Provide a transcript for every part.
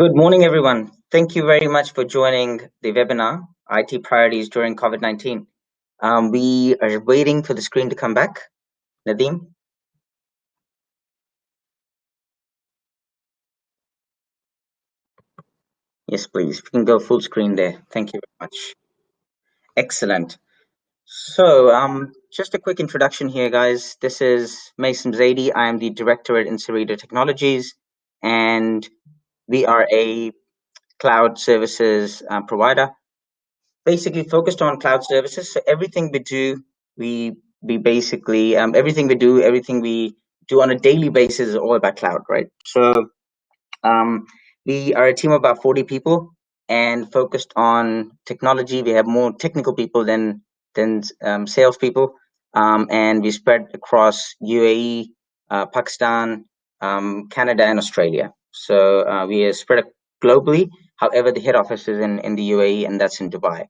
Good morning, everyone. Thank you very much for joining the webinar, IT Priorities During COVID-19. We are waiting for the screen to come back. Nadeem? Yes, please. We can go full screen there. Thank you very much. Excellent. So, just a quick introduction here, guys. This is Mason Zaidi. I am the director at Inserito Technologies, and we are a cloud services provider, basically focused on cloud services. So everything we do, we basically everything we do on a daily basis is all about cloud, right? So um, we are a team of about 40 people and focused on technology. We have more technical people than salespeople, and we spread across UAE, Pakistan, Canada, and Australia. So we are spread globally. However, the head office is in the UAE, and that's in Dubai.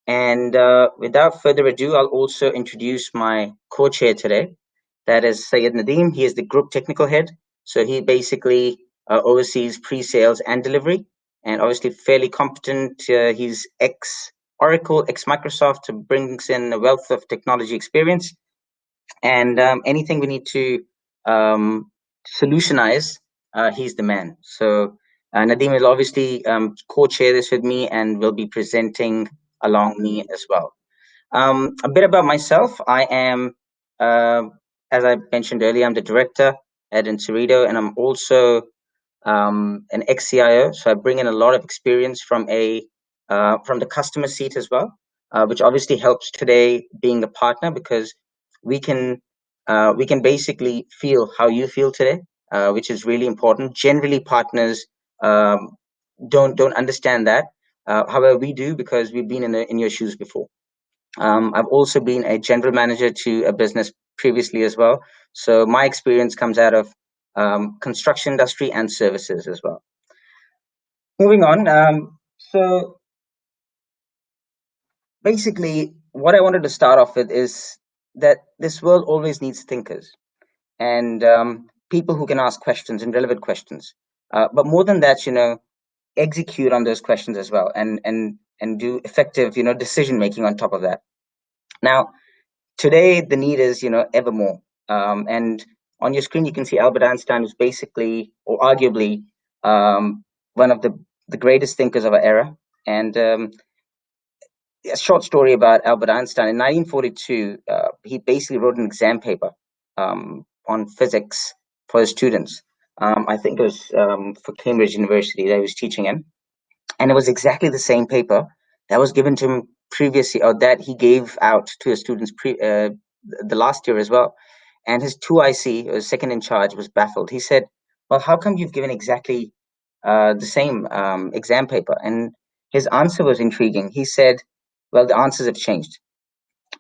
And without further ado, I'll also introduce my co-chair today. That is Syed Nadeem. He is the group technical head. So he basically oversees pre-sales and delivery, and obviously fairly competent. He's ex-Oracle, ex-Microsoft, brings in a wealth of technology experience. And anything we need to solutionize, he's the man. So Nadeem will obviously co-chair this with me and will be presenting along me as well. A bit about myself. I am, as I mentioned earlier, I'm the director at Inserito, and I'm also an ex-CIO. So I bring in a lot of experience from the customer seat as well, which obviously helps today being a partner because we can basically feel how you feel today, which is really important. Generally, partners don't understand that. However, we do because we've been in your shoes before. I've also been a general manager to a business previously as well. So my experience comes out of construction industry and services as well. Moving on. So basically, what I wanted to start off with is that this world always needs thinkers and people who can ask questions and relevant questions. But more than that, execute on those questions as well and do effective, decision making on top of that. Now, today the need is, ever more. And on your screen, you can see Albert Einstein, who's basically, or arguably, one of the greatest thinkers of our era. And a short story about Albert Einstein. In 1942, he basically wrote an exam paper on physics for his students. I think it was for Cambridge University that he was teaching in. And it was exactly the same paper that was given to him previously, or that he gave out to his students the last year as well. And his 2IC, or second in charge, was baffled. He said, well, how come you've given exactly the same exam paper? And his answer was intriguing. He said, well, the answers have changed.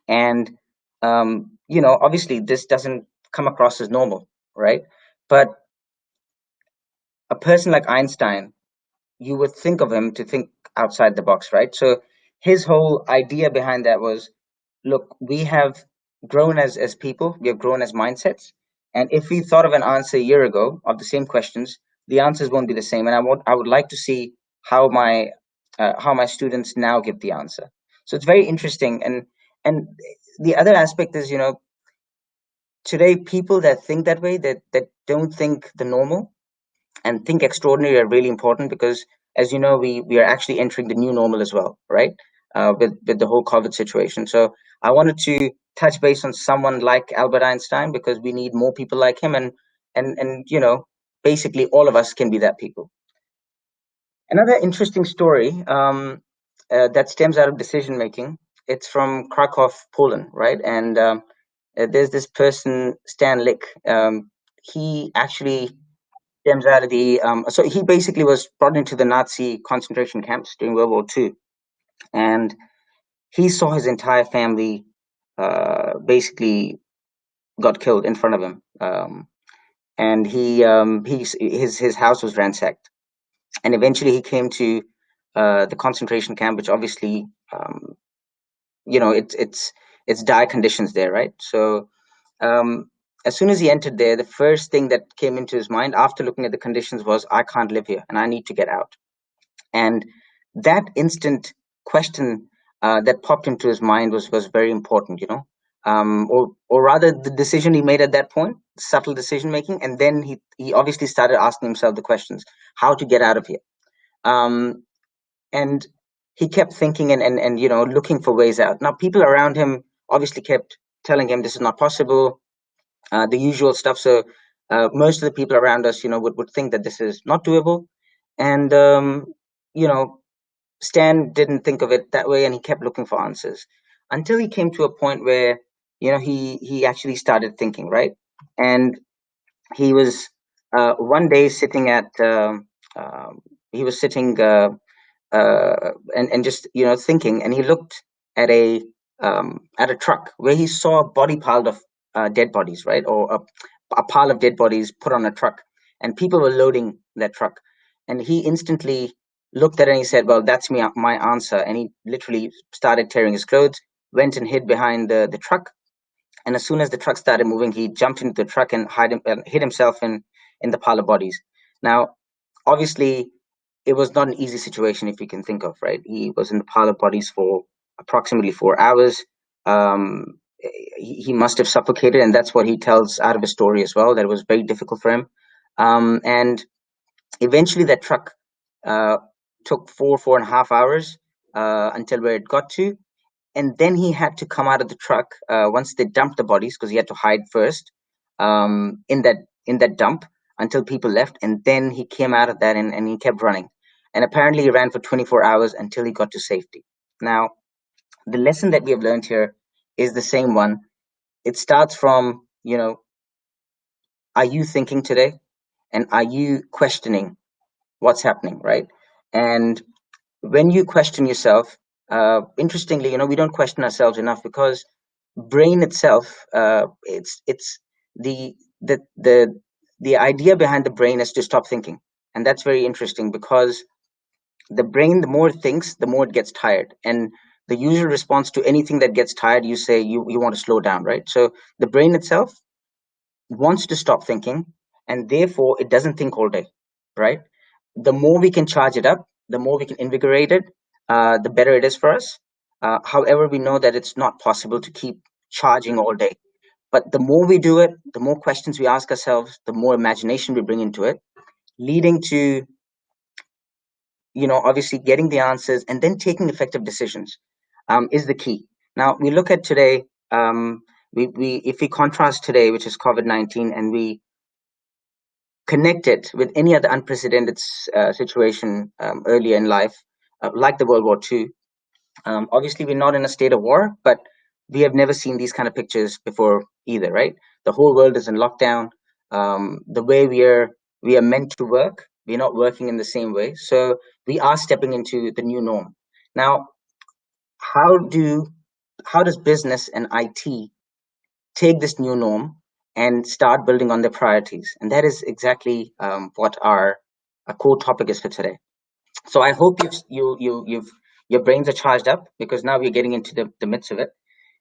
And, obviously this doesn't come across as normal, right? But a person like Einstein, you would think of him to think outside the box, right? So his whole idea behind that was, look, we have grown as people, we have grown as mindsets. And if we thought of an answer a year ago of the same questions, the answers won't be the same. And I would like to see how my students now give the answer. So it's very interesting. And the other aspect is, today people that think that way, that don't think the normal and think extraordinary, are really important because, as you know, we are actually entering the new normal as well, right? With the whole COVID situation. So I wanted to touch base on someone like Albert Einstein because we need more people like him, and basically all of us can be that people. Another interesting story that stems out of decision making. It's from Krakow, Poland, right? And there's this person, Stan Lick. He actually stems out of so he basically was brought into the Nazi concentration camps during World War II, and he saw his entire family basically got killed in front of him, and his house was ransacked, and eventually he came to the concentration camp, which obviously it's dire conditions there, right? So as soon as he entered there, the first thing that came into his mind after looking at the conditions was, I can't live here and I need to get out. And that instant question that popped into his mind was very important, or rather the decision he made at that point, subtle decision making. And then he obviously started asking himself the questions, how to get out of here. Um, and he kept thinking and looking for ways out. Now, people around him obviously kept telling him this is not possible, the usual stuff. So most of the people around us, would think that this is not doable. And, you know, Stan didn't think of it that way, and he kept looking for answers until he came to a point where, he actually started thinking, right? And he was one day sitting at, he was sitting and just thinking, and he looked at a truck where he saw a body pile of dead bodies, right, or a pile of dead bodies put on a truck, and people were loading that truck, and he instantly looked at it and he said, "Well, that's me, my answer." And he literally started tearing his clothes, went and hid behind the truck, and as soon as the truck started moving, he jumped into the truck and hid himself in the pile of bodies. Now, obviously, it was not an easy situation if you can think of, right? He was in the pile of bodies for approximately 4 hours. He must have suffocated, and that's what he tells out of his story as well. That it was very difficult for him, and eventually that truck uh, took 4.5 hours until where it got to, and then he had to come out of the truck once they dumped the bodies, because he had to hide first in that dump until people left, and then he came out of that, and he kept running, and apparently he ran for 24 hours until he got to safety. Now, the lesson that we have learned here is the same one. It starts from, are you thinking today, and are you questioning what's happening, right? And when you question yourself, interestingly, we don't question ourselves enough, because brain itself, it's the the the the idea behind the brain is to stop thinking, and that's very interesting, because the brain, the more it thinks, the more it gets tired, and the usual response to anything that gets tired, you say you want to slow down, right? So the brain itself wants to stop thinking, and therefore it doesn't think all day, right? The more we can charge it up, the more we can invigorate it, the better it is for us. However, we know that it's not possible to keep charging all day. But the more we do it, the more questions we ask ourselves, the more imagination we bring into it, leading to, obviously getting the answers and then taking effective decisions, is the key. Now, we look at today, we if we contrast today, which is COVID-19, and we connect it with any other unprecedented situation earlier in life, like the World War II. Obviously, we're not in a state of war, but we have never seen these kind of pictures before either, right? The whole world is in lockdown. The way we are meant to work, we're not working in the same way. So we are stepping into the new norm. Now, how do how does business and IT take this new norm and start building on their priorities? And that is exactly what our core topic is for today. So I hope you've your brains are charged up, because now we're getting into the midst of it.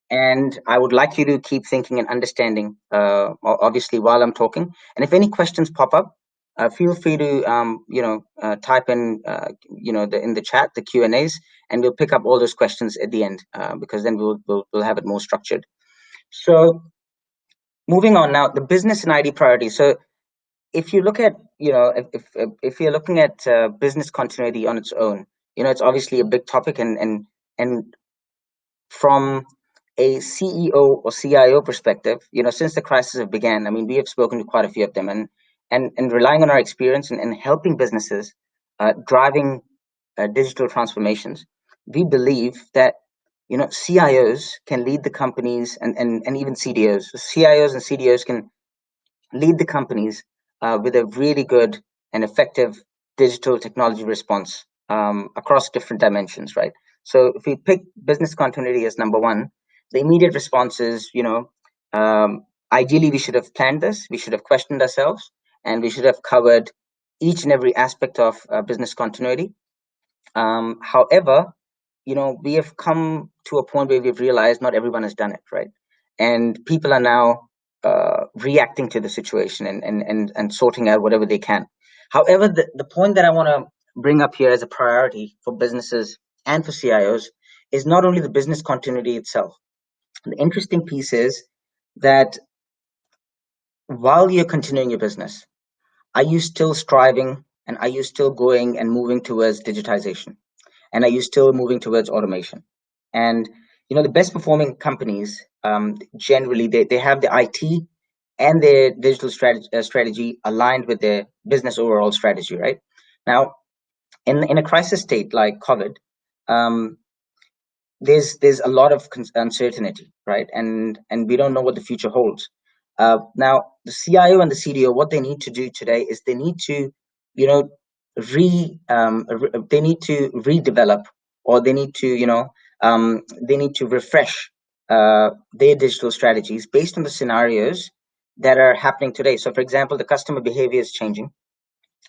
And I would like you to keep thinking and understanding, obviously, while I'm talking. And if any questions pop up, feel free to type in in the chat, the Q&As, and we'll pick up all those questions at the end, because then we'll have it more structured. So moving on now, the business and ID priorities. So if you look at, if you're looking at business continuity on its own, it's obviously a big topic, and from a CEO or CIO perspective, since the crisis have began, I mean, we have spoken to quite a few of them, and relying on our experience and helping businesses driving digital transformations, we believe that CIOs can lead the companies, and even CDOs. CIOs and CDOs can lead the companies with a really good and effective digital technology response across different dimensions, right? So if we pick business continuity as number one, the immediate response is, ideally we should have planned this, we should have questioned ourselves, and we should have covered each and every aspect of business continuity. However, we have come to a point where we've realized not everyone has done it, right? And people are now reacting to the situation and sorting out whatever they can. However, the point that I want to bring up here as a priority for businesses and for CIOs is not only the business continuity itself. The interesting piece is that while you're continuing your business, are you still striving and are you still going and moving towards digitization? And are you still moving towards automation? And the best performing companies, generally they have the IT and their digital strategy aligned with their business overall strategy, right? Now, in a crisis state like COVID, um, there's a lot of uncertainty, right? And we don't know what the future holds. Now, the CIO and the CDO, what they need to do today is they need to, you know, they need to redevelop, or they need to refresh their digital strategies based on the scenarios that are happening today. So, for example, the customer behavior is changing,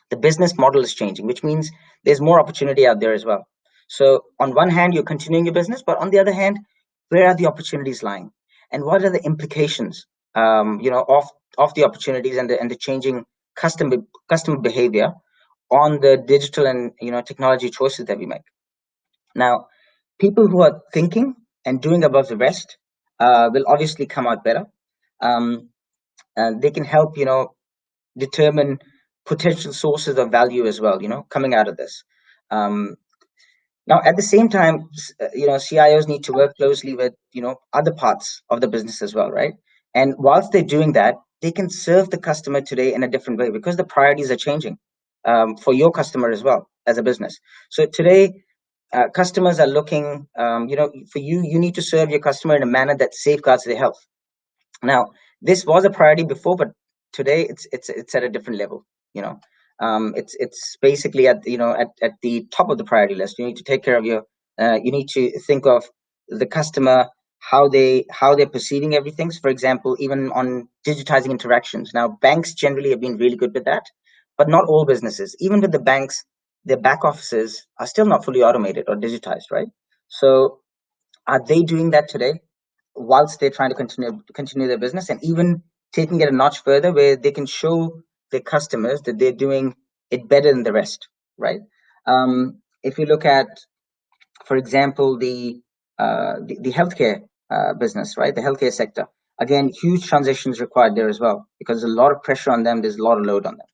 the business model is changing, which means there's more opportunity out there as well. So on one hand, you're continuing your business, but on the other hand, where are the opportunities lying, and what are the implications, of the opportunities and the changing customer behavior on the digital and technology choices that we make. Now, people who are thinking and doing above the rest will obviously come out better. Um, they can help determine potential sources of value as well, coming out of this. Um, Now, at the same time, CIOs need to work closely with, other parts of the business as well, right? And whilst they're doing that, they can serve the customer today in a different way because the priorities are changing for your customer as well as a business. So today, customers are looking, for you, you need to serve your customer in a manner that safeguards their health. Now, this was a priority before, but today it's at a different level. It's basically at the top of the priority list. You need to take care of your. You need to think of the customer, how they're perceiving everything. So for example, even on digitizing interactions. Now, banks generally have been really good with that, but not all businesses. Even with the banks, their back offices are still not fully automated or digitized, right? So, are they doing that today? Whilst they're trying to continue their business, and even taking it a notch further where they can show their customers that they're doing it better than the rest, right? If you look at, for example, the healthcare business, right, the healthcare sector, again, huge transitions required there as well because there's a lot of pressure on them, there's a lot of load on them.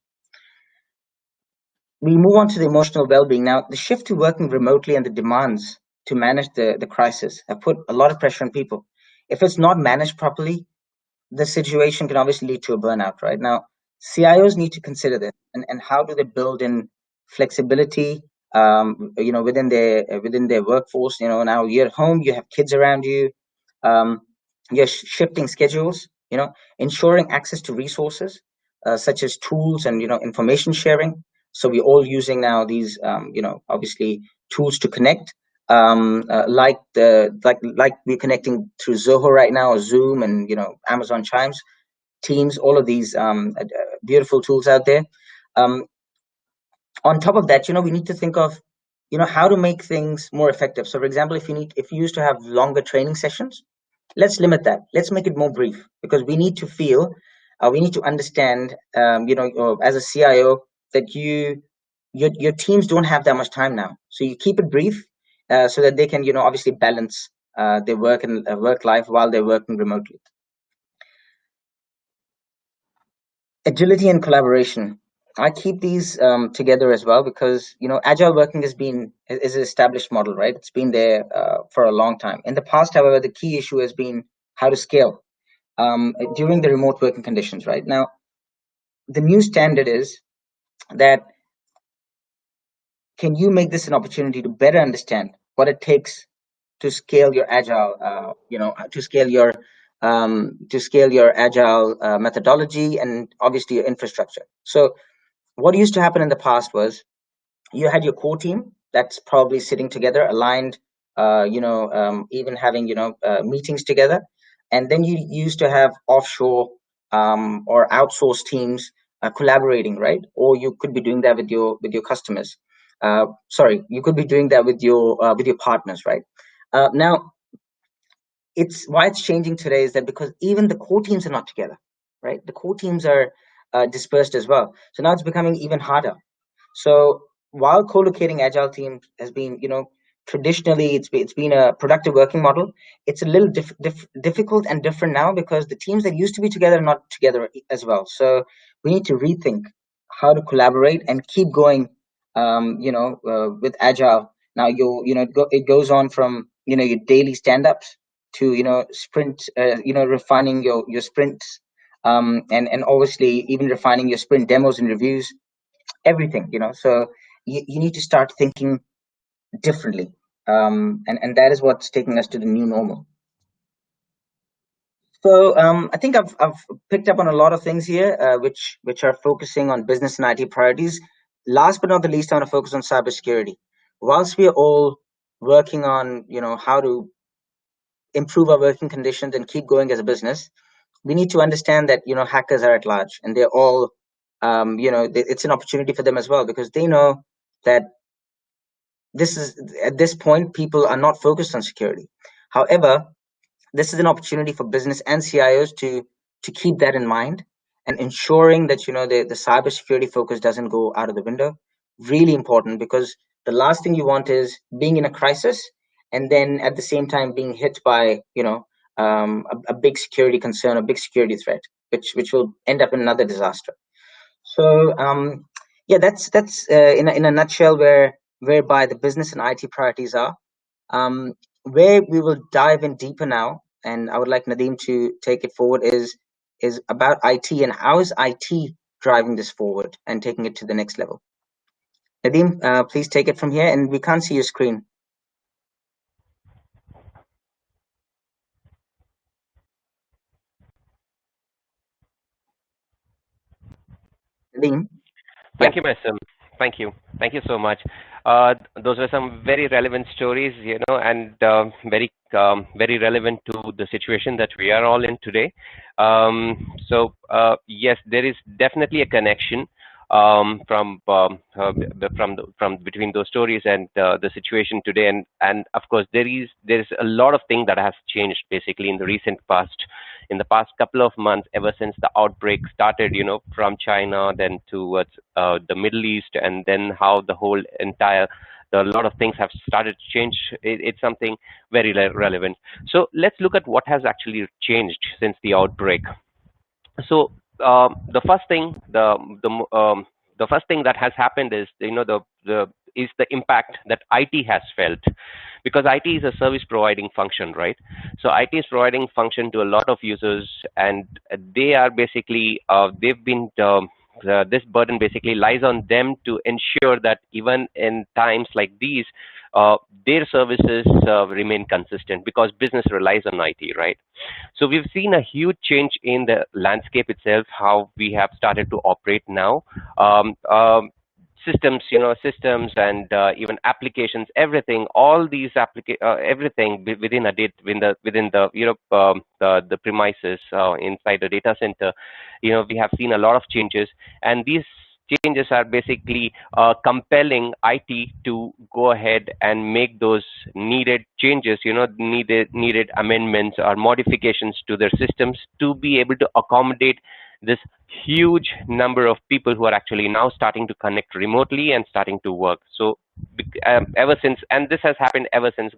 We move on to the emotional well-being. Now, the shift to working remotely and the demands to manage the crisis have put a lot of pressure on people. If it's not managed properly, the situation can obviously lead to a burnout, right? Now, CIOs need to consider this, and how do they build in flexibility, within their workforce. Now you're at home, you have kids around you, um, you're shifting schedules, ensuring access to resources such as tools and information sharing. So we're all using now these, obviously tools to connect, like we're connecting through Zoho right now, or Zoom, and Amazon Chimes, Teams, all of these beautiful tools out there. Um, on top of that, we need to think of, how to make things more effective. So, for example, if you used to have longer training sessions, let's limit that. Let's make it more brief because we need to understand, as a CIO, that your teams don't have that much time now. So you keep it brief, so that they can, obviously balance their work and work life while they're working remotely. Agility and collaboration. I keep these together as well because agile working is an established model, right? It's been there for a long time. In the past, however, the key issue has been how to scale during the remote working conditions. Right now, the new standard is that, can you make this an opportunity to better understand what it takes to scale your agile, to scale your agile methodology and obviously your infrastructure. So what used to happen in the past was you had your core team that's probably sitting together, aligned, even having meetings together, and then you used to have offshore or outsourced teams collaborating, right? Or you could be doing that with your customers. Sorry, you could be doing that with your partners, right? Now, it's why it's changing today is that because even the core teams are not together. right? The core teams are dispersed as well. So now it's becoming even harder. So while co-locating agile teams has been, traditionally it's been a productive working model, it's a little difficult and different now because the teams that used to be together are not together as well. So we need to rethink how to collaborate and keep going, with agile. Now it goes on from your daily stand-ups to sprint, refining your sprints, and obviously even refining your sprint demos and reviews, everything. So you need to start thinking differently, and that is what's taking us to the new normal. So I think I've picked up on a lot of things here, which are focusing on business and IT priorities. Last but not the least, I want to focus on cybersecurity. Whilst we are all working on how to improve our working conditions and keep going as a business, we need to understand that hackers are at large, and they're all it's an opportunity for them as well, because they know that this is at this point people are not focused on security. However, this is an opportunity for business and CIOs to keep that in mind, and ensuring that the cybersecurity focus doesn't go out of the window. Really important, because the last thing you want is being in a crisis and then at the same time being hit by a big security concern, a big security threat, which will end up in another disaster. So yeah, that's in a nutshell whereby the business and IT priorities are. Where we will dive in deeper now, and I would like Nadeem to take it forward, is about IT and how is IT driving this forward and taking it to the next level. Nadeem, please take it from here, and we can't see your screen. Nadeem? Thank you, Mason. Thank you. Thank you so much. Those were some very relevant stories, and very relevant to the situation that we are all in today. Yes, there is definitely a connection from between those stories and the situation today, and of course there is a lot of things that has changed basically in the recent past, in the past couple of months, ever since the outbreak started, from China, then towards the Middle East, and then how the whole entire a lot of things have started to change. It's something very relevant. So let's look at what has actually changed since the outbreak. So the first thing, the first thing that has happened is the impact that IT has felt, because IT is a service providing function, right? So IT is providing function to a lot of users, and they are basically they've been this burden basically lies on them to ensure that even in times like these, their services remain consistent, because business relies on IT, right? So we've seen a huge change in the landscape itself, how we have started to operate now. Um, um, systems and even applications, everything, all these everything within a within the the premises inside the data center, we have seen a lot of changes, and these changes are basically compelling IT to go ahead and make those needed changes, needed amendments or modifications to their systems to be able to accommodate this huge number of people who are actually now starting to connect remotely and starting to work. So ever since, and this has happened ever since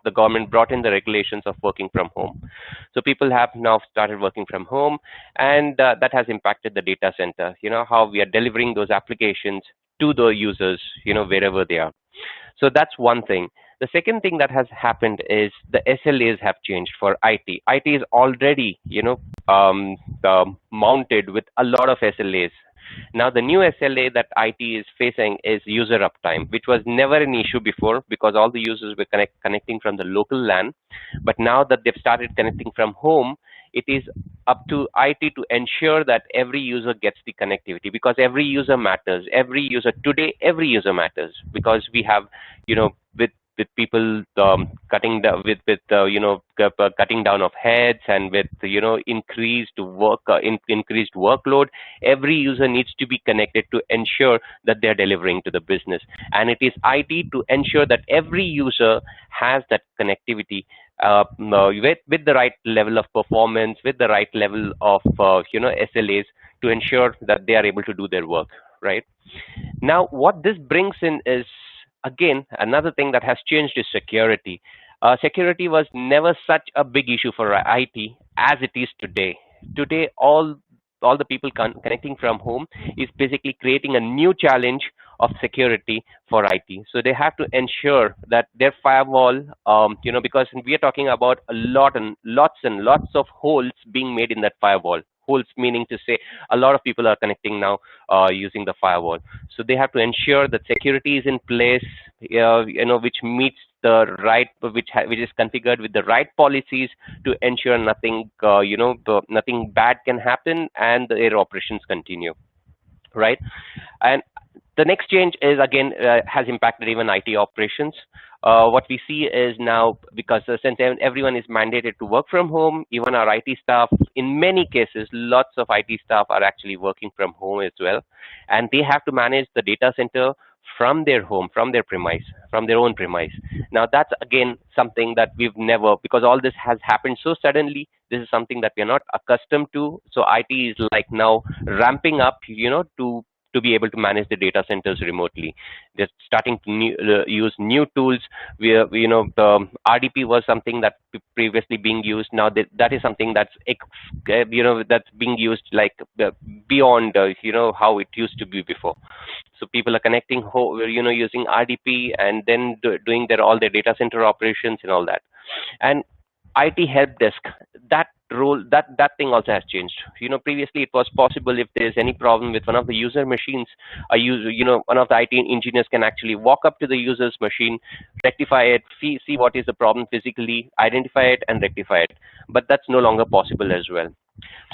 the government brought in the regulations of working from home. So people have now started working from home, and that has impacted the data center, how we are delivering those applications to the users, wherever they are. So that's one thing. The second thing that has happened is the SLAs have changed for IT. IT is already, mounted with a lot of SLAs. Now, the new SLA that IT is facing is user uptime, which was never an issue before because all the users were connecting from the local LAN. But now that they've started connecting from home, it is up to IT to ensure that every user gets the connectivity, because every user matters. Every user matters, because we have, with people cutting down cutting down of heads, and with increased increased workload, every user needs to be connected to ensure that they're delivering to the business, and it is IT to ensure that every user has that connectivity with the right level of performance, with the right level of SLAs to ensure that they are able to do their work, right? Now, what this brings in is, again, another thing that has changed is security. Security was never such a big issue for IT as it is today. Today, all the people connecting from home is basically creating a new challenge of security for IT. So they have to ensure that their firewall, because we are talking about a lot and lots of holes being made in that firewall. Holes meaning to say a lot of people are connecting now using the firewall. So they have to ensure that security is in place, which meets the right, which is configured with the right policies to ensure nothing, nothing bad can happen and their operations continue, right? And the next change is again has impacted even IT operations. What we see is now, because since everyone is mandated to work from home, even our IT staff, in many cases, lots of IT staff are actually working from home as well, and they have to manage the data center from their home, from their premise, from their own premise. Now that's again something that we've never, because all this has happened so suddenly. This is something that we're not accustomed to. So IT is like now ramping up, to be able to manage the data centers remotely. They're starting to use new tools. The RDP was something that previously being used. Now that is something that's that's being used like beyond how it used to be before. So people are connecting using RDP and then doing all their data center operations and all that. And IT help desk, that role, that thing also has changed. Previously it was possible, if there is any problem with one of the user machines, one of the IT engineers can actually walk up to the user's machine, rectify it, see what is the problem physically, identify it and rectify it. But that's no longer possible as well.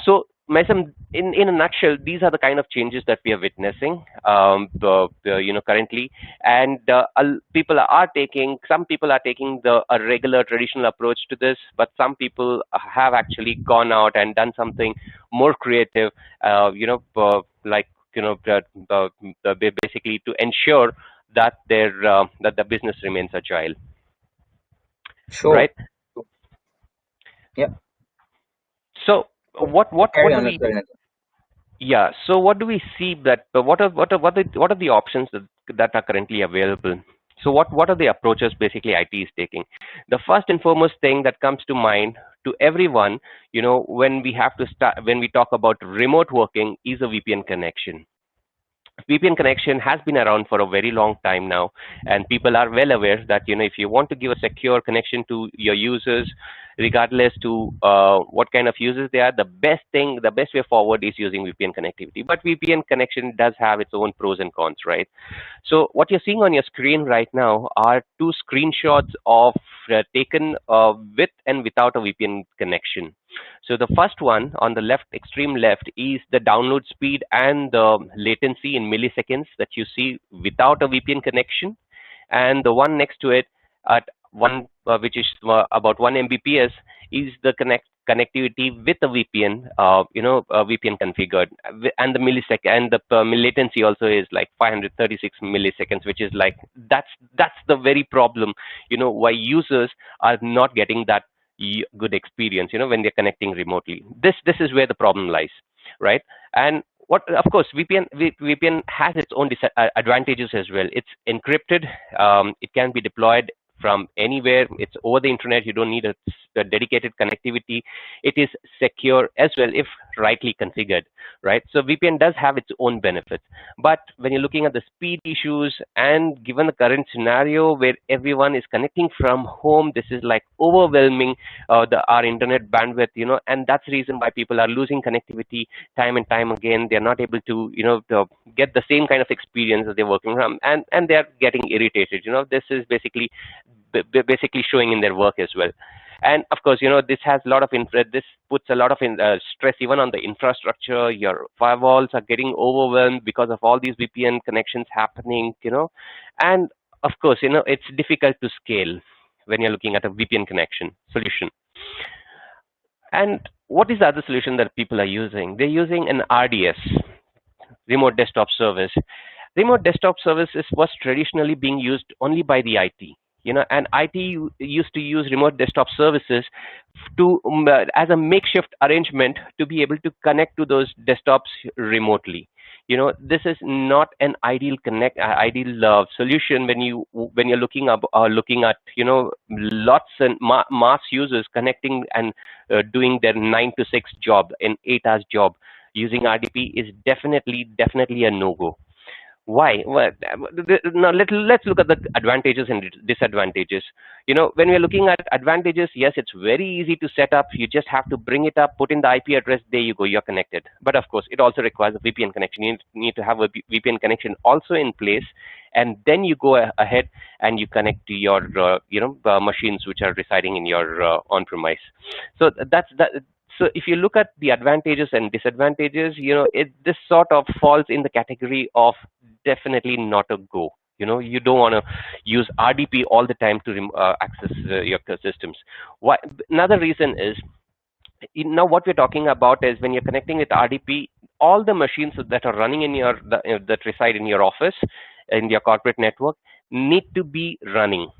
So, Maisam, in a nutshell, these are the kind of changes that we are witnessing, currently, and some people are taking a regular traditional approach to this, but some people have actually gone out and done something more creative, basically to ensure that that the business remains agile, Sure. right? Yeah. So, what Carry do on. That's we very nice. Yeah. So what do we see that what are the options that are currently available? So what are the approaches basically IT is taking? The first and foremost thing that comes to mind to everyone, when we talk about remote working, is a VPN connection. VPN connection has been around for a very long time now, and people are well aware that if you want to give a secure connection to your users, regardless to what kind of users they are, the best way forward is using VPN connectivity. But VPN connection does have its own pros and cons, right? So what you're seeing on your screen right now are two screenshots of taken with and without a VPN connection. So the first one on the left, extreme left, is the download speed and the latency in milliseconds that you see without a VPN connection. And the one next to it at which is about 1 Mbps, is the connectivity with a VPN, VPN configured, and the millisecond, and the latency also is like 536 milliseconds, which is like that's the very problem, why users are not getting that good experience, when they're connecting remotely. This is where the problem lies, right? And what, of course, VPN has its own advantages as well. It's encrypted. It can be deployed from anywhere. It's over the internet. You don't need a dedicated connectivity. It is secure as well if rightly configured, right? So VPN does have its own benefits. But when you're looking at the speed issues, and given the current scenario where everyone is connecting from home, this is like overwhelming our internet bandwidth, and that's the reason why people are losing connectivity time and time again. They're not able to, to get the same kind of experience that they're working from, and they're getting irritated. This is basically showing in their work as well. And of course, this has a lot of this puts a lot of stress even on the infrastructure. Your firewalls are getting overwhelmed because of all these VPN connections happening, and of course, it's difficult to scale when you're looking at a VPN connection solution. And what is the other solution that people are using? They're using an RDS, remote desktop service. Remote desktop services was traditionally being used only by the IT. And IT used to use remote desktop services to as a makeshift arrangement to be able to connect to those desktops remotely. This is not an ideal solution when you're looking at lots and mass users connecting and doing their 9 to 6 job, an 8 hours job using RDP is definitely a no-go. Why? Well, now let's look at the advantages and disadvantages. When we're looking at advantages, yes, it's very easy to set up. You just have to bring it up, put in the IP address, there you go, you're connected. But of course, it also requires a VPN connection. You need to have a VPN connection also in place, and then you go ahead and you connect to your machines which are residing in your on-premise. So that's that. So if you look at the advantages and disadvantages, this sort of falls in the category of definitely not a go. You don't want to use RDP all the time to access your systems. Why? Another reason is, now what we're talking about is when you're connecting with RDP, all the machines that are running in that reside in your office, in your corporate network, need to be running.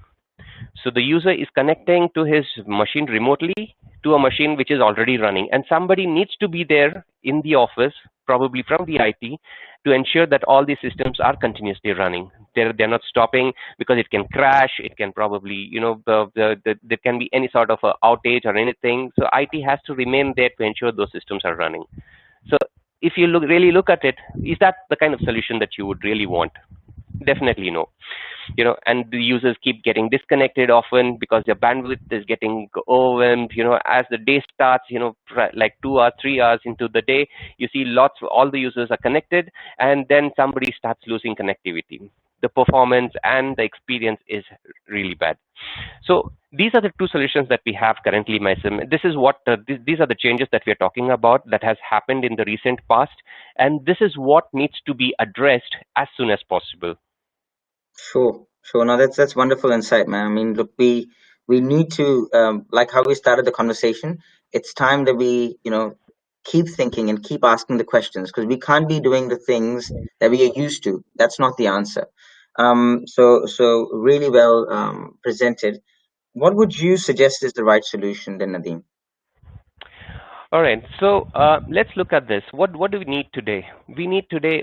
So the user is connecting to his machine remotely to a machine which is already running, and somebody needs to be there in the office, probably from the IT, to ensure that all these systems are continuously running. They're not stopping, because it can crash. It can probably, there can be any sort of a outage or anything. So IT has to remain there to ensure those systems are running. So if you really look at it, is that the kind of solution that you would really want? Definitely no. And the users keep getting disconnected often because their bandwidth is getting overwhelmed. As the day starts, like 2 hours, 3 hours into the day, you see all the users are connected, and then somebody starts losing connectivity. The performance and the experience is really bad. So these are the two solutions that we have currently, Maisim. This is what these are the changes that we are talking about that has happened in the recent past, and this is what needs to be addressed as soon as possible. Sure, sure. No, that's wonderful insight, man. I mean, look, we need to like how we started the conversation. It's time that we keep thinking and keep asking the questions, because we can't be doing the things that we are used to. That's not the answer. So really well presented. What would you suggest is the right solution, then, Nadeem? All right, so let's look at this. What do we need today?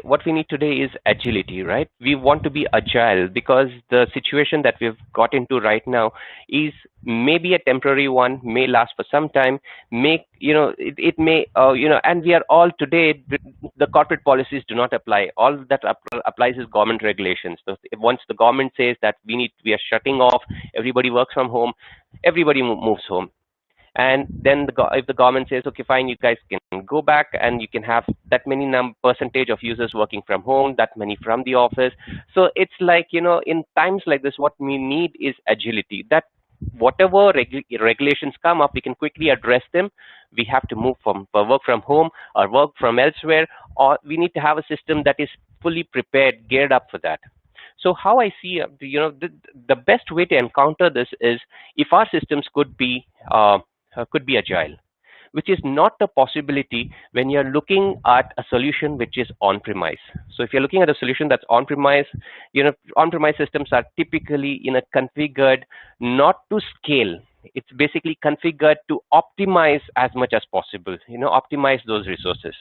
What we need today is agility, right? We want to be agile because the situation that we've got into right now is maybe a temporary one, may last for some time, it may, and we are all today, the corporate policies do not apply. All that applies is government regulations. So once the government says that we are shutting off, everybody works from home, everybody moves home. And then if the government says, okay, fine, you guys can go back and you can have that many percentage of users working from home, that many from the office. So it's like, in times like this, what we need is agility, that whatever regulations come up, we can quickly address them. We have to move from work from home or work from elsewhere, or we need to have a system that is fully prepared, geared up for that. So how I see, the best way to encounter this is if our systems could be agile, which is not a possibility when you're looking at a solution which is on-premise. So if you're looking at a solution that's on-premise, on-premise systems are typically configured not to scale. It's basically configured to optimize as much as possible, optimize those resources.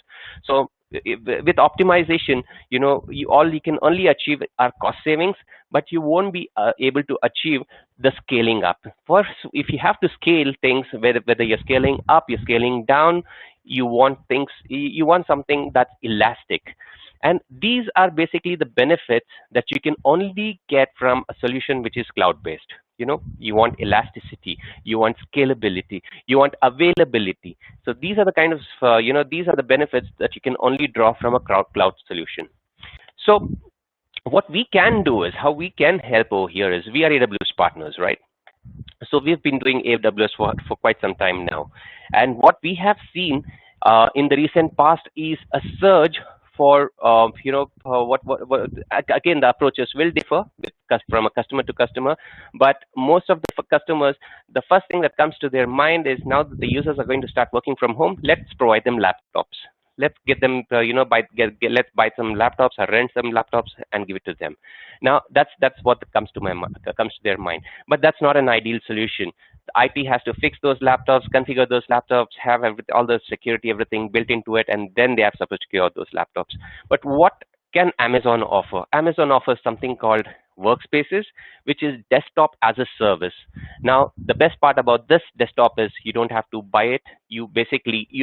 So with optimization, you can only achieve are cost savings, but you won't be able to achieve the scaling up. First, if you have to scale things, whether you're scaling up, you're scaling down, you want something that's elastic. And these are basically the benefits that you can only get from a solution which is cloud-based. You want elasticity, you want scalability, you want availability. So these are the kind of, these are the benefits that you can only draw from a cloud solution. So what we can do is, how we can help over here is, we are AWS partners, right? So we've been doing AWS for quite some time now. And what we have seen in the recent past is a surge for, again, the approaches will differ from a customer to customer, but most of the customers, the first thing that comes to their mind is, now that the users are going to start working from home, let's provide them laptops. let's get them, let's buy some laptops or rent some laptops and give it to them. Now that's what comes to comes to their mind. But that's not an ideal solution. The IT has to fix those laptops, configure those laptops, have all the security, everything built into it, and then they are supposed to secure those laptops. But what can Amazon offer? Amazon offers something called Workspaces, which is desktop as a service. Now, the best part about this desktop is you don't have to buy it. You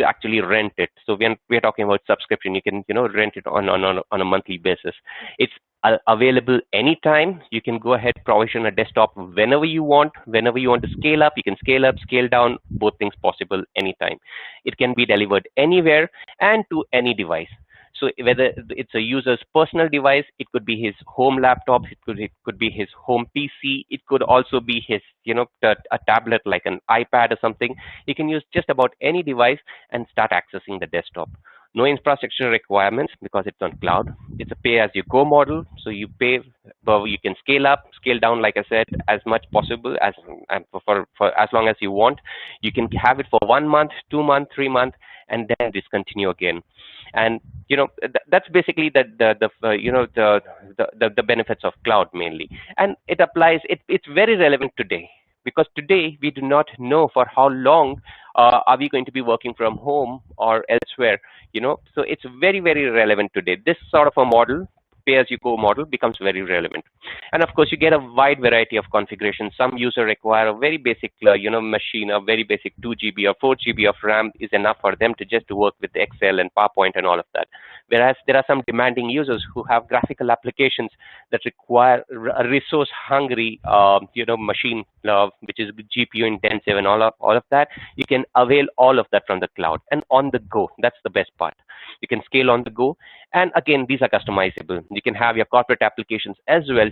actually rent it. So when we're talking about subscription, you can rent it on a monthly basis. It's available anytime. You can go ahead, provision a desktop whenever you want. Whenever you want to scale up, you can scale up, scale down. Both things possible anytime. It can be delivered anywhere and to any device. So whether it's a user's personal device, it could be his home laptop, it could be his home PC, it could also be his a tablet like an iPad or something. You can use just about any device and start accessing the desktop. No infrastructure requirements because it's on cloud. It's a pay-as-you-go model, so you pay, but you can scale up, scale down, like I said, as much possible as for as long as you want. You can have it for 1 month, 2 months, 3 months, and then discontinue again. And that's basically the benefits of cloud mainly, and it applies. It's very relevant today because today we do not know for how long are we going to be working from home or elsewhere. So it's very, very relevant today. This sort of a model, pay-as-you-go model, becomes very relevant. And of course, you get a wide variety of configurations. Some user require a very basic, machine, a very basic 2 GB or 4 GB of RAM is enough for them to work with Excel and PowerPoint and all of that. Whereas there are some demanding users who have graphical applications that require a resource-hungry, machine, which is GPU intensive and all of that. You can avail all of that from the cloud and on the go. That's the best part. You can scale on the go, and again, these are customizable. You can have your corporate applications as well,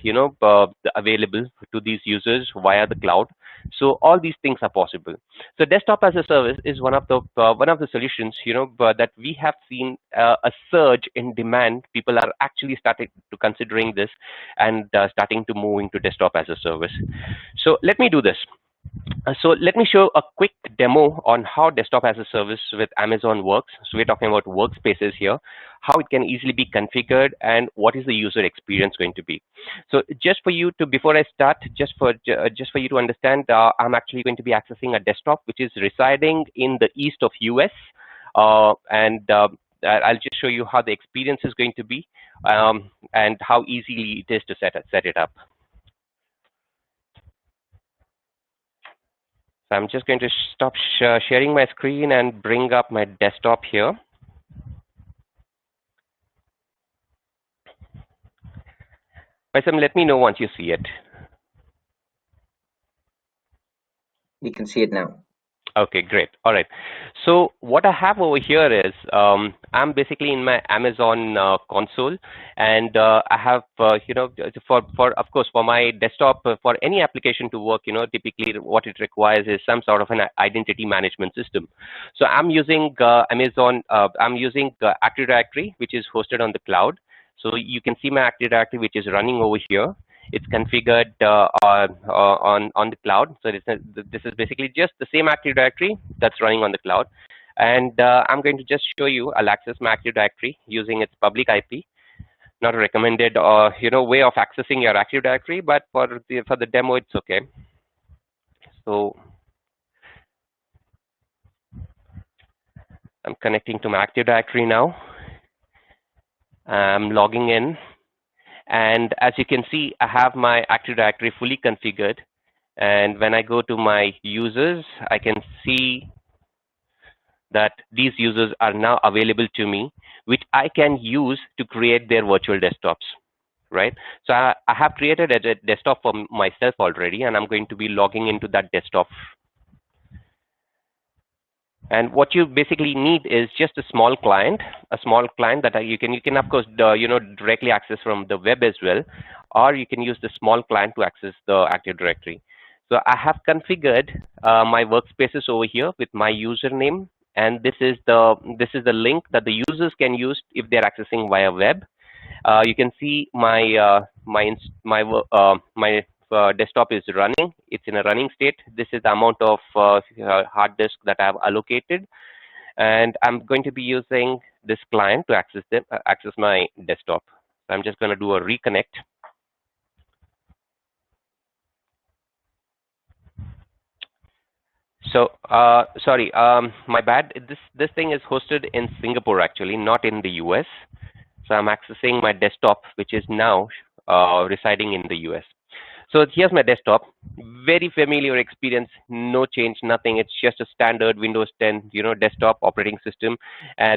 available to these users via the cloud. So all these things are possible. So desktop as a service is one of the solutions, that we have seen a surge in demand. People are actually starting to considering this and starting to move into desktop as a service. So let me do this. So let me show a quick demo on how desktop as a service with Amazon works. So we're talking about Workspaces here, how it can easily be configured, and what is the user experience going to be. So just for you to, before I start, just for you to understand, I'm actually going to be accessing a desktop which is residing in the east of US, and I'll just show you how the experience is going to be, and how easily it is to set it up. So I'm just going to stop sharing my screen and bring up my desktop here. Faisam, let me know once you see it. We can see it now. Okay, great. All right. So what I have over here is I'm basically in my Amazon console, and I have for of course for my desktop, for any application to work, typically what it requires is some sort of an identity management system. So I'm using Amazon. I'm using Active Directory, which is hosted on the cloud. So you can see my Active Directory, which is running over here. It's configured on the cloud. So this is basically just the same Active Directory that's running on the cloud. And I'm going to just show you. I'll access my Active Directory using its public IP. Not a recommended way of accessing your Active Directory, but for the demo, it's okay. So I'm connecting to my Active Directory now. I'm logging in. And as you can see, I have my Active Directory fully configured. And when I go to my users, I can see that these users are now available to me, which I can use to create their virtual desktops, right? So I have created a desktop for myself already, and I'm going to be logging into that desktop. And what you basically need is just a small client that you can of course directly access from the web as well, or you can use the small client to access the Active Directory. So I have configured my Workspaces over here with my username, and this is the link that the users can use if they're accessing via web. You can see my desktop is running. It's in a running state. This is the amount of hard disk that I've allocated, and I'm going to be using this client to access my desktop. So I'm just going to do a reconnect. So sorry, my bad. This thing is hosted in Singapore actually, not in the US. So I'm accessing my desktop, which is now residing in the US. So here's my desktop. Very familiar experience, no change, nothing. It's just a standard Windows 10, desktop operating system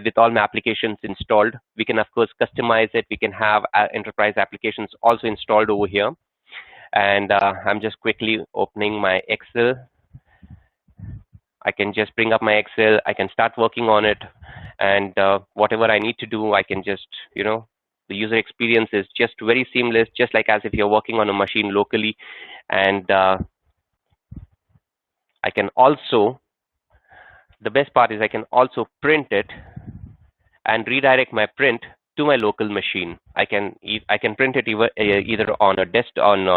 with all my applications installed. We can of course customize it. We can have enterprise applications also installed over here. And I'm just quickly opening my Excel. I can just bring up my Excel. I can start working on it, and whatever I need to do, I can just, the user experience is just very seamless, just like as if you're working on a machine locally. And I can also, the best part is I can also print it and redirect my print to my local machine. I can print it either on a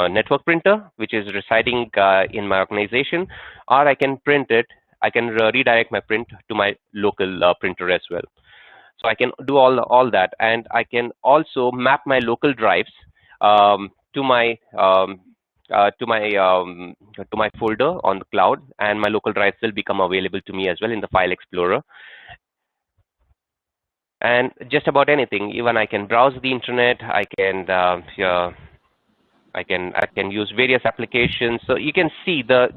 network printer, which is residing in my organization, or I can print it. I can redirect my print to my local printer as well. So I can do all that, and I can also map my local drives to my folder on the cloud, and my local drives will become available to me as well in the File Explorer. And just about anything, even I can browse the internet. I can use various applications. So you can see the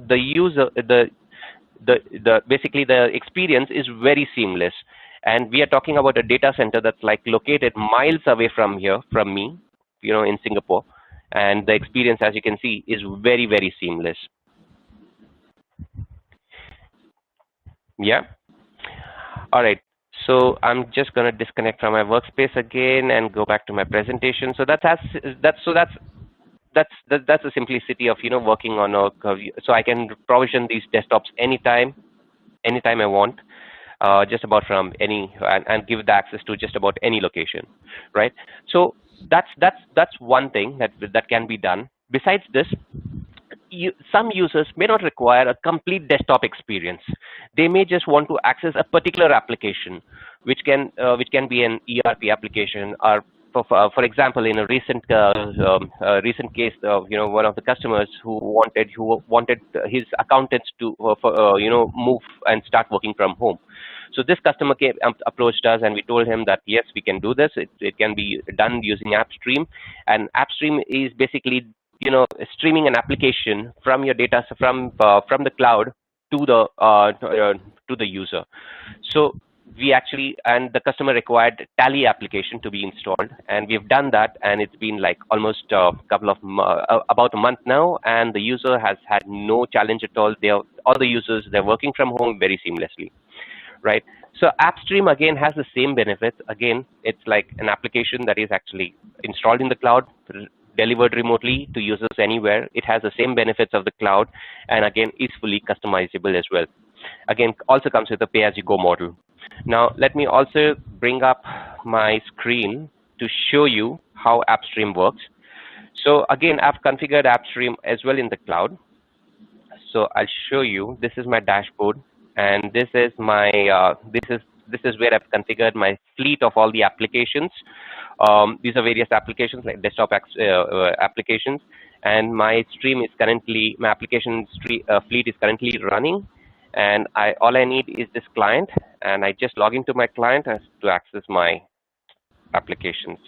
basically the experience is very seamless. And we are talking about a data center that's like located miles away from me, in Singapore. And the experience, as you can see, is very, very seamless. Yeah. All right. So I'm just going to disconnect from my workspace again and go back to my presentation. So that's the simplicity of working on a so I can provision these desktops anytime I want, just about from any and give the access to just about any location, right? So that's one thing that can be done. Besides this, some users may not require a complete desktop experience. They may just want to access a particular application, which can be an ERP application, or for example, in a recent case, one of the customers who wanted his accountants to move and start working from home. So this customer approached us, and we told him that yes, we can do this. It can be done using AppStream, and AppStream is basically streaming an application from your data from the cloud to the user. So we actually, and the customer required Tally application to be installed, and we've done that, and it's been like almost about a month now, and the user has had no challenge at all. All the users, they're working from home very seamlessly, right? So AppStream again has the same benefits. Again, it's like an application that is actually installed in the cloud, delivered remotely to users anywhere. It has the same benefits of the cloud, and again, is fully customizable as well. Again, also comes with a pay-as-you-go model. Now, let me also bring up my screen to show you how AppStream works. So again, I've configured AppStream as well in the cloud. So I'll show you. This is my dashboard, and this is my this is where I've configured my fleet of all the applications. These are various applications like desktop applications, and my application fleet is currently running. And all I need is this client, and I just log into my client to access my applications.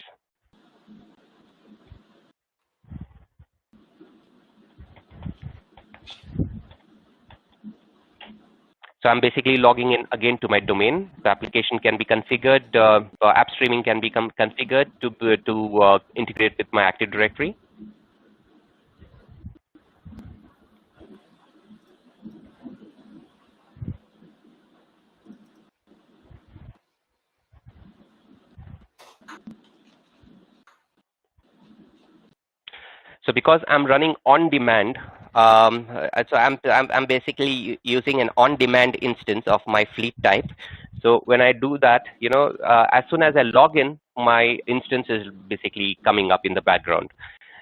So I'm basically logging in again to my domain. The application can be configured, app streaming can be configured to integrate with my Active Directory. So because I'm running on demand, so I'm basically using an on-demand instance of my fleet type. So when I do that, as soon as I log in, my instance is basically coming up in the background.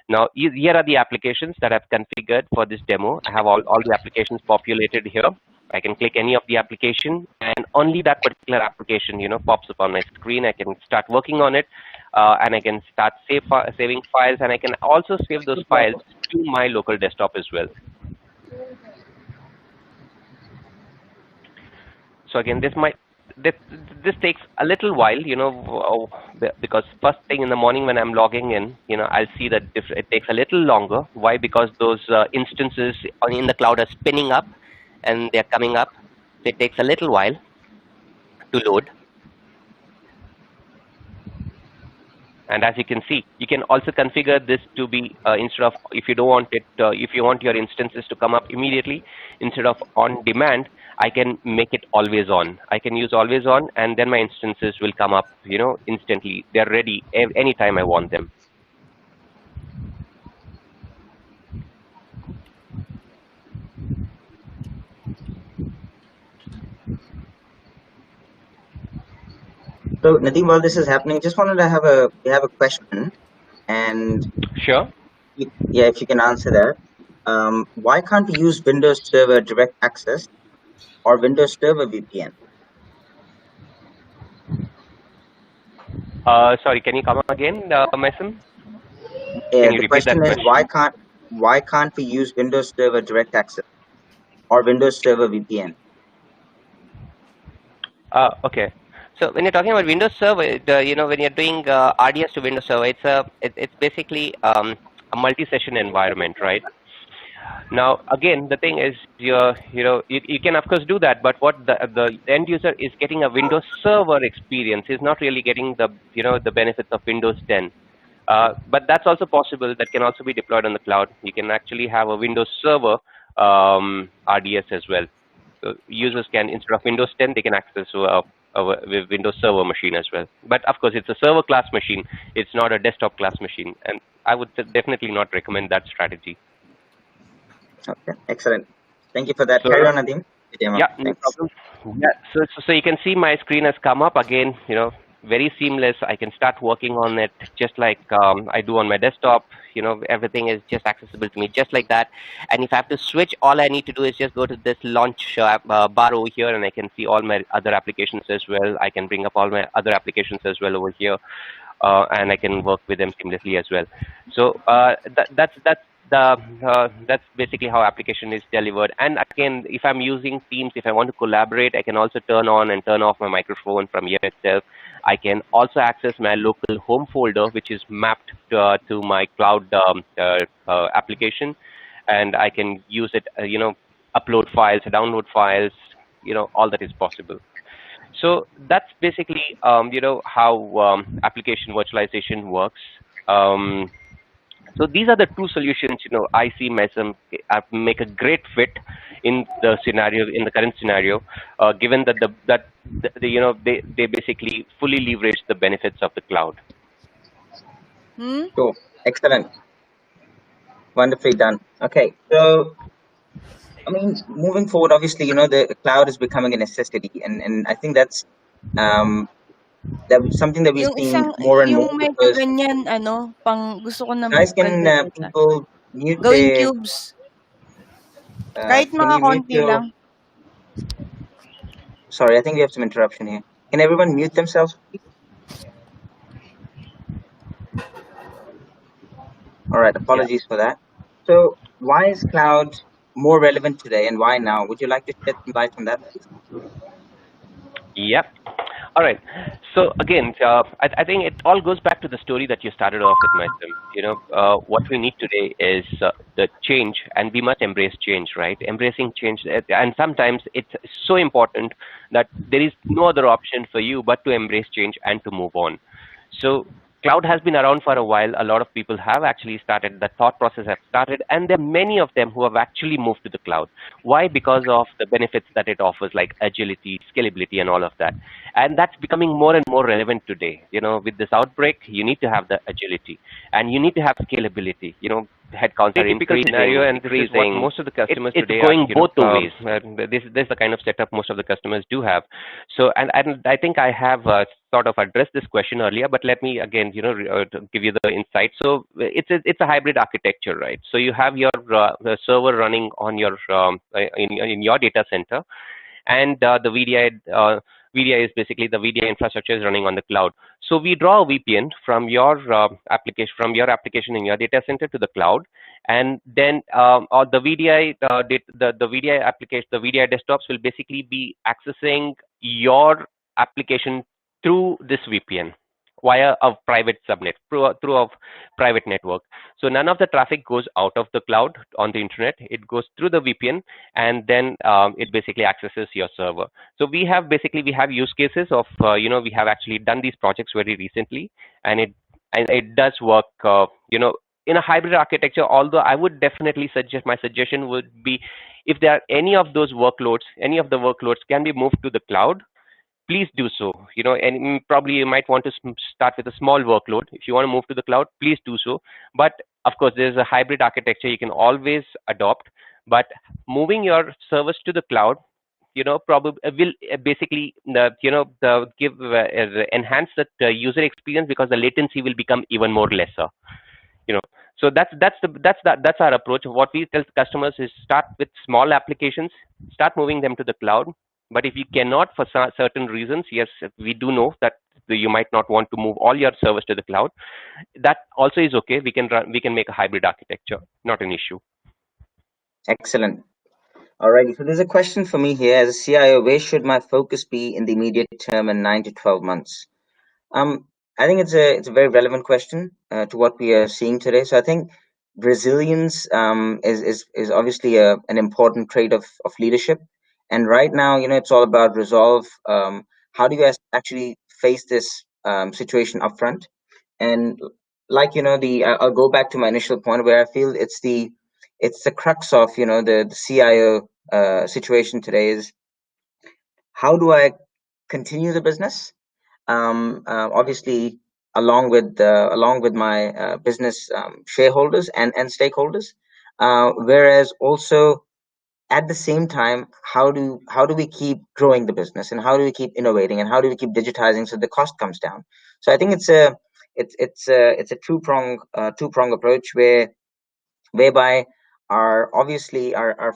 Now, here are the applications that I've configured for this demo. I have all the applications populated here. I can click any of the application, and only that particular application, pops up on my screen. I can start working on it, and I can start saving files, and I can also save those files to my local desktop as well. So again, this takes a little while, because first thing in the morning when I'm logging in, I'll see that it takes a little longer. Why? Because those instances in the cloud are spinning up and they're coming up. So it takes a little while to load. And as you can see, you can also configure this to be instead of, if you don't want it, if you want your instances to come up immediately, instead of on demand, I can make it always on. I can use always on, and then my instances will come up, instantly. They're ready anytime I want them. So Nadeem, while this is happening, just wanted to have a question, and sure, yeah, if you can answer that. Why can't we use Windows Server Direct Access or Windows Server VPN? Sorry, can you come again, Mason? Yeah, Can you the repeat that question is question? why can't we use Windows Server Direct Access or Windows Server VPN? Okay. So when you're talking about Windows Server, when you're doing RDS to Windows Server, it's basically a multi-session environment, right? Now, again, the thing is, you can of course do that, but what the end user is getting a Windows Server experience is not really getting the benefits of Windows 10. But that's also possible. That can also be deployed on the cloud. You can actually have a Windows Server RDS as well. So users can, instead of Windows 10, they can access a Windows Server machine as well. But of course, it's a server class machine. It's not a desktop class machine, and I would definitely not recommend that strategy. Okay, excellent. Thank you for that. So, Carry on, Nadeem. yeah, no problem. Yeah, so you can see my screen has come up again. Very seamless. I can start working on it just like I do on my desktop. Everything is just accessible to me just like that. And if I have to switch, all I need to do is just go to this launch bar over here, and I can see all my other applications as well. I can bring up all my other applications as well over here, and I can work with them seamlessly as well. So that's basically how application is delivered. And again, if I'm using Teams, if I want to collaborate, I can also turn on and turn off my microphone from here itself. I can also access my local home folder, which is mapped to my cloud application, and I can use it, upload files, download files, all that is possible. So that's basically, how application virtualization works. So these are the two solutions, I see myself make a great fit in the scenario, in the current scenario, given that they basically fully leverage the benefits of the cloud. Cool, excellent, wonderfully done. Okay, so I mean, moving forward, obviously, the cloud is becoming a necessity, and I think that's something that we're seeing more and more, because guys, can people mute Gawing their cubes. Kahit can mga you mute konti your lang. sorry, I think we have some interruption here. Can everyone mute themselves, please? All right, apologies for that. So why is cloud more relevant today, and why now? Would you like to shed some light on that, please? Yep. All right. So again, I think it all goes back to the story that you started off with, Mason. What we need today is the change, and we must embrace change, right? Embracing change, and sometimes it's so important that there is no other option for you but to embrace change and to move on. So cloud has been around for a while. A lot of people have actually started, the thought process has started, and there are many of them who have actually moved to the cloud. Why? Because of the benefits that it offers, like agility, scalability, and all of that. And that's becoming more and more relevant today. With this outbreak, you need to have the agility, and you need to have scalability. Headcounts are increasing, and this is what most of the customers today are going both the ways. This is the kind of setup most of the customers do have. So, and I think I have sort of addressed this question earlier, but let me again, to give you the insight. So it's a hybrid architecture, right? So you have your the server running on your in your data center, and the VDI is basically the VDI infrastructure is running on the cloud. So we draw a VPN from your application in your data center to the cloud, and then or the VDI the VDI application, the VDI desktops will basically be accessing your application through this VPN via a private subnet, through a private network. So none of the traffic goes out of the cloud on the internet. It goes through the VPN, and then it basically accesses your server. So we have use cases of we have actually done these projects very recently, and it does work in a hybrid architecture. Although I would definitely suggest, my suggestion would be, if there are any of the workloads can be moved to the cloud, please do so. And probably you might want to start with a small workload. If you want to move to the cloud, please do so. But of course, there's a hybrid architecture you can always adopt. But moving your servers to the cloud, probably will basically enhance the user experience, because the latency will become even more lesser. So that's our approach. What we tell customers is, start with small applications, start moving them to the cloud. But if you cannot, for certain reasons, yes, we do know that you might not want to move all your servers to the cloud. That also is okay. We can make a hybrid architecture, not an issue. Excellent. Alrighty, so there's a question for me here as a CIO. Where should my focus be in the immediate term in 9 to 12 months? I think it's a very relevant question to what we are seeing today. So I think resilience is obviously an important trait of leadership. And right now, it's all about resolve. How do you guys actually face this situation upfront? And like I'll go back to my initial point where I feel it's the crux of the CIO situation today is, how do I continue the business? Obviously, along with my business shareholders and stakeholders, whereas also at the same time, how do we keep growing the business, and how do we keep innovating, and how do we keep digitizing so the cost comes down? So I think it's a two-prong approach, whereby our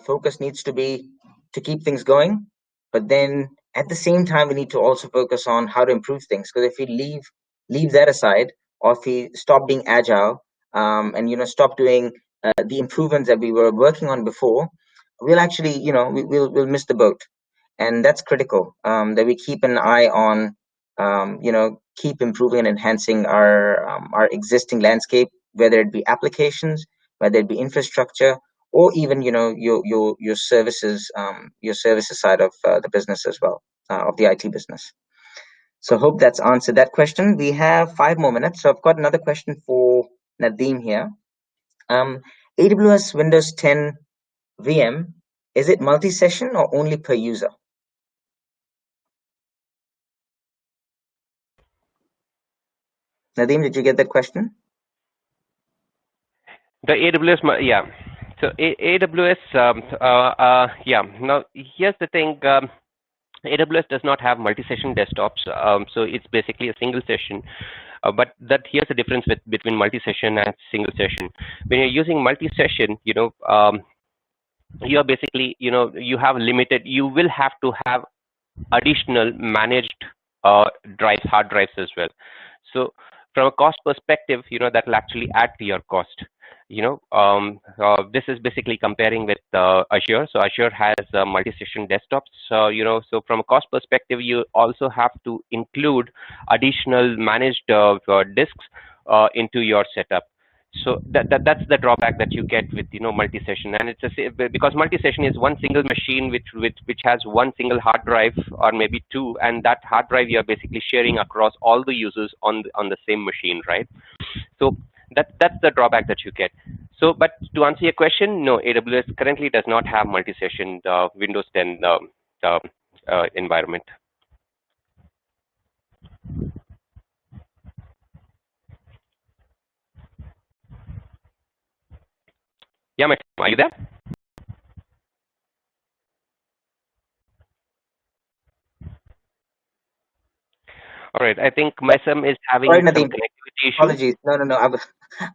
focus needs to be to keep things going, but then at the same time we need to also focus on how to improve things. Because if we leave that aside, or if we stop being agile, and stop doing the improvements that we were working on before, we'll actually we'll miss the boat. And that's critical, that we keep an eye on keep improving and enhancing our existing landscape, whether it be applications, whether it be infrastructure, or even your services, side of the business as well, of the IT business. So hope that's answered that question. We have 5 more minutes, so I've got another question for Nadeem here. AWS Windows 10 VM, is it multi-session or only per user? Nadeem, did you get that question? The AWS, yeah. So AWS, yeah. Now here's the thing. AWS does not have multi-session desktops, so it's basically a single session. But here's the difference between multi-session and single session. When you're using multi-session, you're basically, you have limited. You will have to have additional managed hard drives as well. So from a cost perspective, that will actually add to your cost. This is basically comparing with Azure. So Azure has multi-session desktops. So so from a cost perspective, you also have to include additional managed disks into your setup. So that's the drawback that you get with multi-session. And it's because multi-session is one single machine which has one single hard drive, or maybe two, and that hard drive you're basically sharing across all the users on the same machine, right? So that's the drawback that you get. So, but to answer your question, no, AWS currently does not have multi-session Windows 10 environment. Yeah, are you there? All right. I think my son is All right, having some Nadeem. connectivity issue. Apologies. No.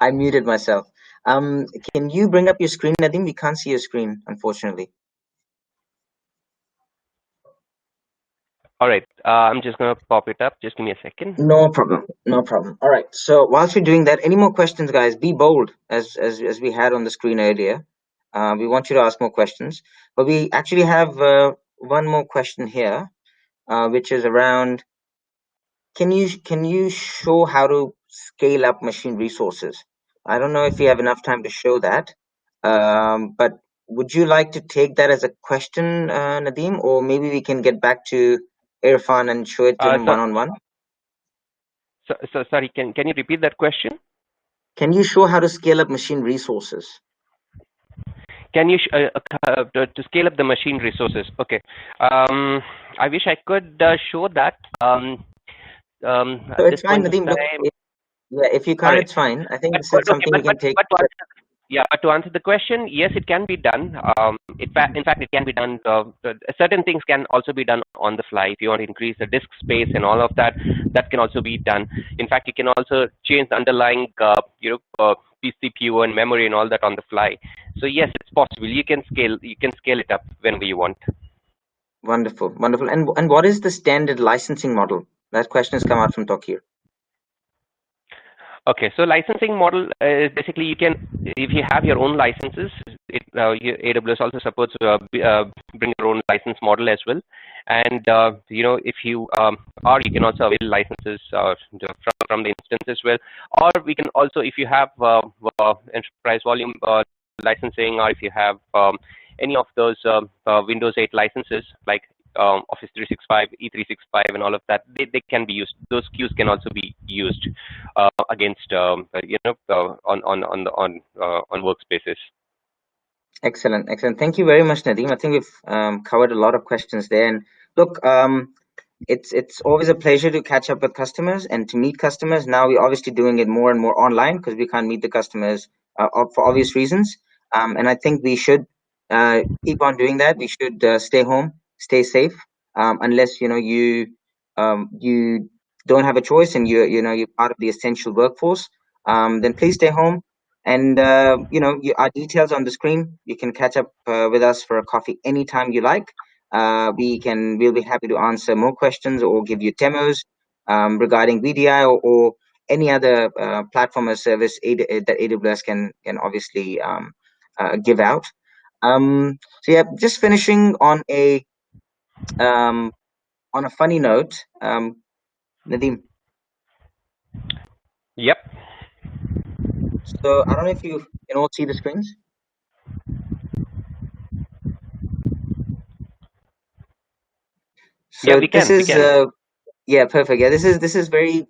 I muted myself. Can you bring up your screen, Nadeem? We can't see your screen, unfortunately. All right. I'm just going to pop it up. Just give me a second. No problem. No problem. All right. So whilst you're doing that, any more questions, guys? Be bold, as we had on the screen earlier. We want you to ask more questions, but we actually have one more question here, which is around: Can you show how to scale up machine resources? I don't know if we have enough time to show that, but would you like to take that as a question, Nadeem, or maybe we can get back to Irfan and show it to him So, one on one? so sorry. Can you repeat that question? Can you show how to scale up machine resources? Can you to scale up the machine resources? Okay. I wish I could show that. So At it's this fine, point of Nadeem. Look, time. yeah, if you All can't, right. it's fine. I think But, this but is okay. something we can take. But to answer the question, yes, it can be done. In fact, it can be done. Certain things can also be done on the fly. If you want to increase the disk space and all of that, that can also be done. In fact, you can also change the underlying, CPU and memory and all that on the fly. So yes, it's possible. You can scale it up whenever you want. Wonderful, wonderful. And what is the standard licensing model? That question has come out from Tokyo. Okay, so licensing model is basically you can, if you have your own licenses, AWS also supports bring your own license model as well, and if you or you can also avail licenses from the instance as well, or we can also, if you have enterprise volume licensing, or if you have any of those Windows 8 licenses like Office 365, E365, and all of that, they can be used. Those queues can also be used against on Workspaces. Excellent, excellent. Thank you very much, Nadeem. I think we've covered a lot of questions there. And look, it's always a pleasure to catch up with customers and to meet customers. Now we're obviously doing it more and more online because we can't meet the customers for obvious reasons. And I think we should keep on doing that. We should stay home, stay safe, unless you don't have a choice and you're part of the essential workforce. Then please stay home. And our details on the screen. You can catch up with us for a coffee anytime you like. We'll be happy to answer more questions or give you demos regarding VDI or any other platform or service that AWS can obviously give out. So yeah, just finishing on a funny note, Nadeem. Yep. So I don't know if you can all see the screens. Yeah, So we this can. We is can. yeah, perfect. Yeah, this is very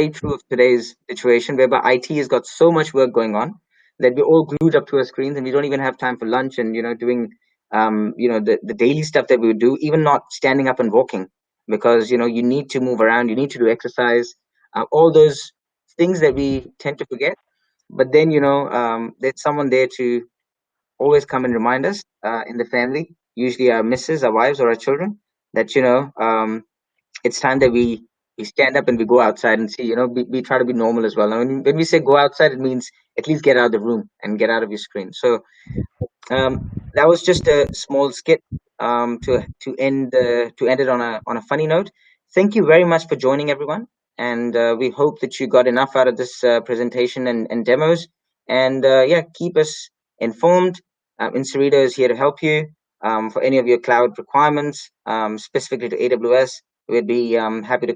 true of today's situation, whereby IT has got so much work going on that we're all glued up to our screens, and we don't even have time for lunch and doing the daily stuff that we would do, even not standing up and walking, because you need to move around, you need to do exercise, all those things that we tend to forget. But then there's someone there to always come and remind us in the family, usually our missus, our wives, or our children, that it's time that we stand up and we go outside and see. We try to be normal as well. Now, when we say go outside, it means at least get out of the room and get out of your screen. So that was just a small skit to end it on a funny note. Thank you very much for joining, everyone, and we hope that you got enough out of this presentation and demos. And yeah, keep us informed. Inserito is here to help you for any of your cloud requirements, specifically to AWS. We'd be happy to